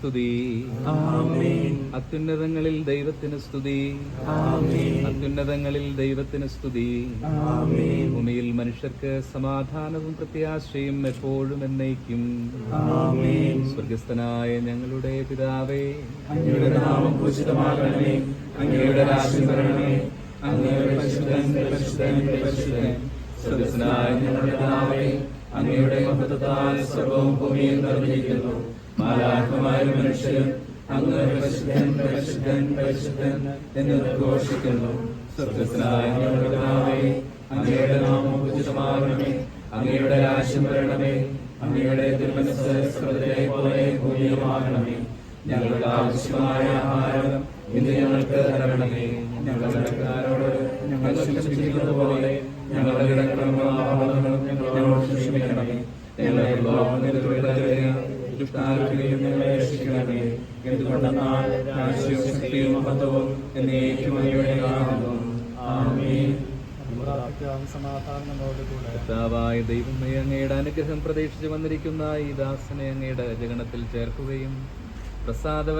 സ്തുതി. അത്യുന്നതങ്ങളിൽ ദൈവത്തിന് സ്തുതി. അത്യുന്നതങ്ങളിൽ ദൈവത്തിന് സ്തുതി. ഭൂമിയിൽ മനുഷ്യർക്ക് സമാധാനവും പ്രത്യാശയും എപ്പോഴും എന്നേക്കും. സ്വർഗസ്ഥനായ ഞങ്ങളുടെ പിതാവേ, അങ്ങയുടെ നാമം പൂജിതമാകണമേ. അങ്ങയുടെ രാജ്യം വരണമേ. അങ്ങയുടെ പരിശുദ്ധൻ പരിശുദ്ധൻ പരിശുദ്ധൻ. സ്വർഗസ്ഥനായ ഞങ്ങളുടെ പിതാവേ, അങ്ങയുടെ മഹത്വത്താൽ സർവ്വവും ഭൂമിയിൽ നിറഞ്ഞിരിക്കുന്നു. മാലാഖമാരും മനുഷ്യരും അങ്ങ് പരിശുദ്ധൻ പരിശുദ്ധൻ പരിശുദ്ധൻ എന്ന് ഘോഷിക്കുന്നു. സ്വർഗസ്ഥനായ ഞങ്ങളുടെ പിതാവേ, അങ്ങയുടെ നാമം പൂജിതമാകണമേ. അങ്ങയുടെ രാജ്യം വരണമേ. അങ്ങയുടെ തിരുമനസ്സ് സ്വർഗ്ഗത്തിലെ പോലെ ഭൂമിയിലുമാകണമേ. ഞങ്ങൾക്ക് ആവശ്യമായ ആഹാരം ഇന്ന് ഞങ്ങൾക്ക് തരണമേ. ഞങ്ങളുടെ കടക്കാരോട് ഞങ്ങൾ ക്ഷമിച്ചിരിക്കുന്നത് പോലെ ഞങ്ങളുടെ കടങ്ങളും പാപങ്ങളും ഞങ്ങളോട് ക്ഷമിക്കണമേ. ഞങ്ങളെ ദുഷ്ടാരൂപിയിൽ ഞങ്ങളെ രക്ഷിക്കണമേ. എന്തുകൊണ്ടെന്നാൽ രാജ്യവും ശക്തിയും മഹത്വവും എന്നേക്കും അങ്ങയുടേതാകുന്നു. ആമേൻ. കർത്താവായ ദൈവമേ, അങ്ങയുടെ അനുഗ്രഹം പ്രതീക്ഷിച്ചു വന്നിരിക്കുന്ന ഈ ദാസനെ അങ്ങയുടെ ജഗണത്തിൽ ചേർക്കുകയും പ്രസാദവര